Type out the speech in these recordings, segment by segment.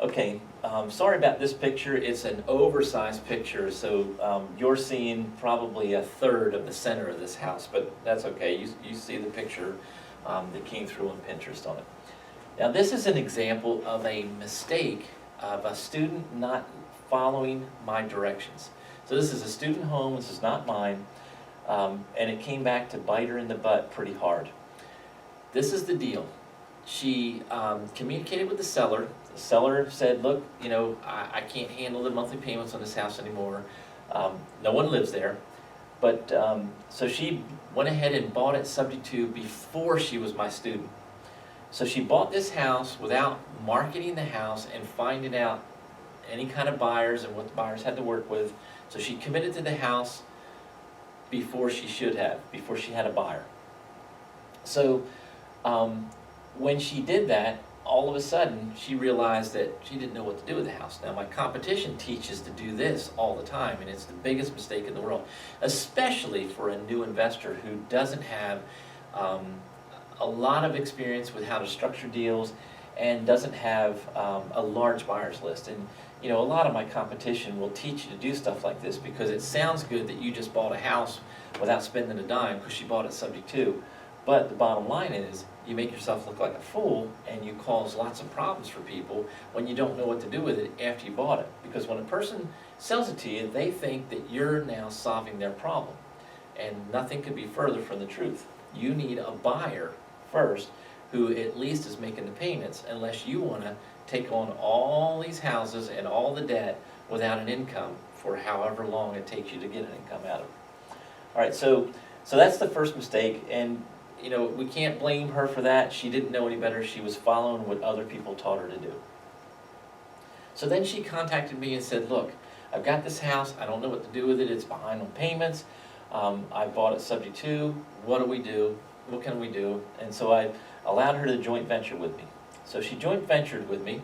Okay, sorry about this picture. It's an oversized picture, so you're seeing probably a third of the center of this house, but that's okay. You see the picture that came through on Pinterest on it. Now this is an example of a mistake of a student not following my directions. So this is a student home, this is not mine, and it came back to bite her in the butt pretty hard. This is the deal. She communicated with the seller. The seller said, look, you know, I can't handle the monthly payments on this house anymore. No one lives there. But so she went ahead and bought it subject to before she was my student. So she bought this house without marketing the house and finding out any kind of buyers and what the buyers had to work with. So she committed to the house before she should have, before she had a buyer. So when she did that, all of a sudden she realized that she didn't know what to do with the house. Now my competition teaches to do this all the time, and it's the biggest mistake in the world, especially for a new investor who doesn't have a lot of experience with how to structure deals and doesn't have a large buyers list. And you know, a lot of my competition will teach you to do stuff like this because it sounds good that you just bought a house without spending a dime because you bought it subject to. But the bottom line is, you make yourself look like a fool and you cause lots of problems for people when you don't know what to do with it after you bought it. Because when a person sells it to you, they think that you're now solving their problem. And nothing could be further from the truth. You need a buyer first who at least is making the payments, unless you want to take on all these houses and all the debt without an income for however long it takes you to get an income out of it. All right, so that's the first mistake, and you know, we can't blame her for that. She didn't know any better. She was following what other people taught her to do. So then she contacted me and said, look, I've got this house. I don't know what to do with it. It's behind on payments. I bought it subject to. What do we do? What can we do? And so I allowed her to joint venture with me. So she joint ventured with me.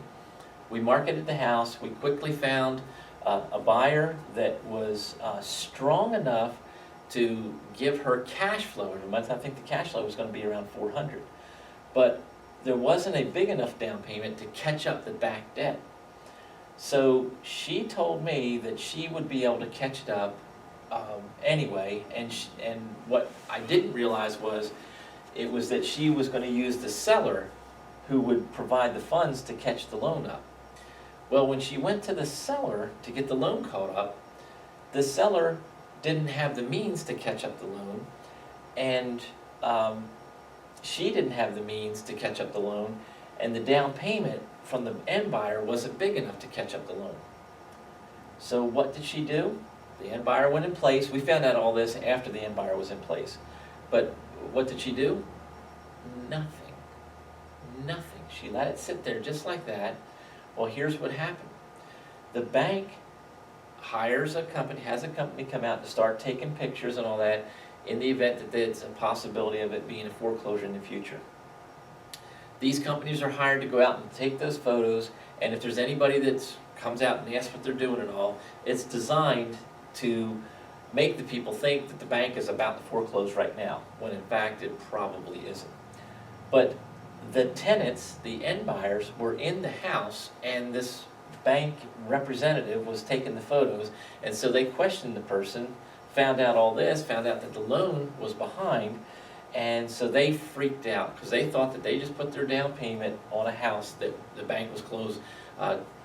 We marketed the house. We quickly found a buyer that was strong enough to give her cash flow every month. I think the cash flow was going to be around $400. But there wasn't a big enough down payment to catch up the back debt. So she told me that she would be able to catch it up anyway, and what I didn't realize was that she was going to use the seller who would provide the funds to catch the loan up. Well, when she went to the seller to get the loan caught up, the seller didn't have the means to catch up the loan, and she didn't have the means to catch up the loan, and the down payment from the end buyer wasn't big enough to catch up the loan. So what did she do? The end buyer went in place. We found out all this after the end buyer was in place. But what did she do? Nothing. Nothing. She let it sit there just like that. Well, here's what happened. The bank has a company come out to start taking pictures and all that in the event that there's a possibility of it being a foreclosure in the future. These companies are hired to go out and take those photos, and if there's anybody that comes out and asks what they're doing and all, it's designed to make the people think that the bank is about to foreclose right now, when in fact it probably isn't. But the tenants, the end buyers, were in the house, and this bank representative was taking the photos, and so they questioned the person, found out all this, found out that the loan was behind, and so they freaked out because they thought that they just put their down payment on a house that the bank was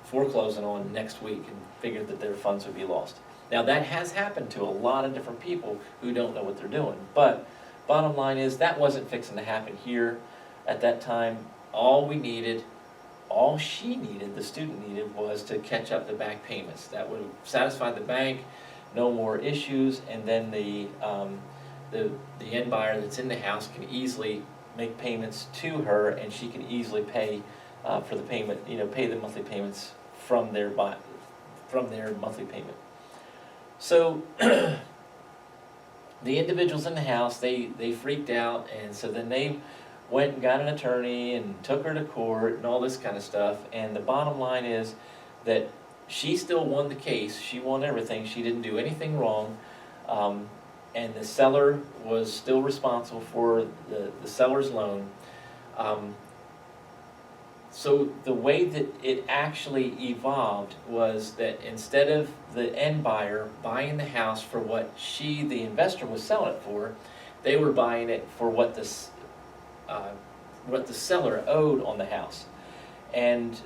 foreclosing on next week, and figured that their funds would be lost. Now that has happened to a lot of different people who don't know what they're doing, but bottom line is that wasn't fixing to happen here at that time. All she needed, the student needed, was to catch up the back payments. That would satisfy the bank, no more issues, and then the end buyer that's in the house can easily make payments to her, and she can easily pay for the payment, pay the monthly payments from their monthly payment. So the individuals in the house, they freaked out, and so then they went and got an attorney and took her to court and all this kind of stuff. And the bottom line is that she still won the case. She won everything. She didn't do anything wrong. And the seller was still responsible for the seller's loan. So the way that it actually evolved was that instead of the end buyer buying the house for what the investor, was selling it for, they were buying it for what the seller owed on the house. And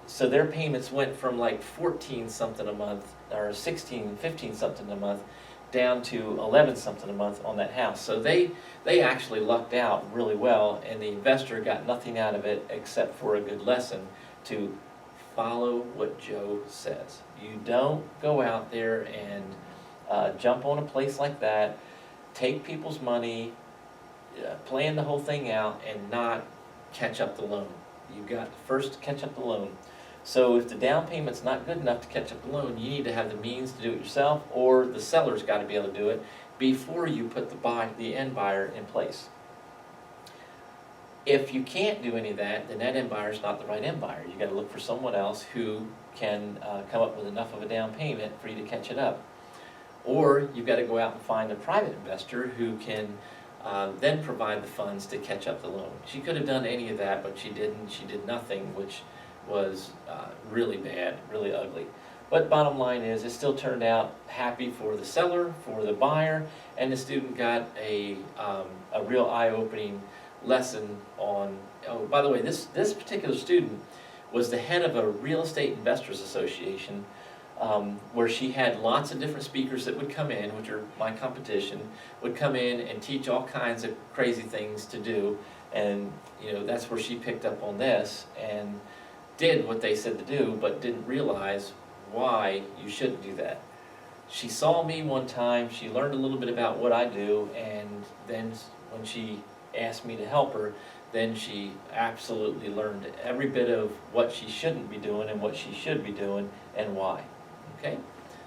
so their payments went from like 14 something a month, or 16, 15 something a month, down to 11 something a month on that house. So they actually lucked out really well, and the investor got nothing out of it except for a good lesson to follow what Joe says. You don't go out there and jump on a place like that, take people's money, plan the whole thing out, and not catch up the loan. You've got to first catch up the loan. So if the down payment's not good enough to catch up the loan, you need to have the means to do it yourself, or the seller's got to be able to do it before you put the end buyer in place. If you can't do any of that, then that end buyer's not the right end buyer. You got to look for someone else who can come up with enough of a down payment for you to catch it up. Or you've got to go out and find a private investor who can then provide the funds to catch up the loan. She could have done any of that, but she didn't. She did nothing, which was really bad, really ugly. But bottom line is, it still turned out happy for the seller, for the buyer, and the student got a real eye-opening lesson on, oh, by the way, this particular student was the head of a real estate investors association, where she had lots of different speakers that would come in, which are my competition, would come in and teach all kinds of crazy things to do. And that's where she picked up on this and did what they said to do, but didn't realize why you shouldn't do that. She saw me one time, she learned a little bit about what I do, and then when she asked me to help her, then she absolutely learned every bit of what she shouldn't be doing and what she should be doing and why. Okay?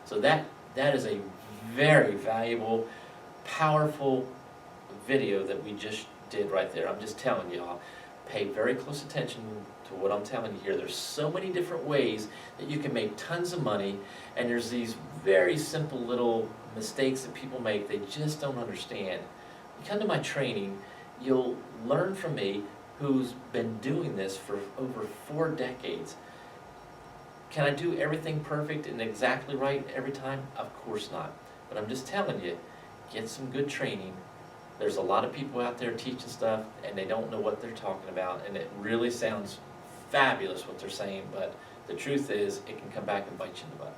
So that is a very valuable, powerful video that we just did right there. I'm just telling y'all, pay very close attention to what I'm telling you here. There's so many different ways that you can make tons of money, and there's these very simple little mistakes that people make they just don't understand. You come to my training, you'll learn from me, who's been doing this for over 4 decades. Can I do everything perfect and exactly right every time? Of course not. But I'm just telling you, get some good training. There's a lot of people out there teaching stuff, and they don't know what they're talking about, and it really sounds fabulous what they're saying, but the truth is, it can come back and bite you in the butt.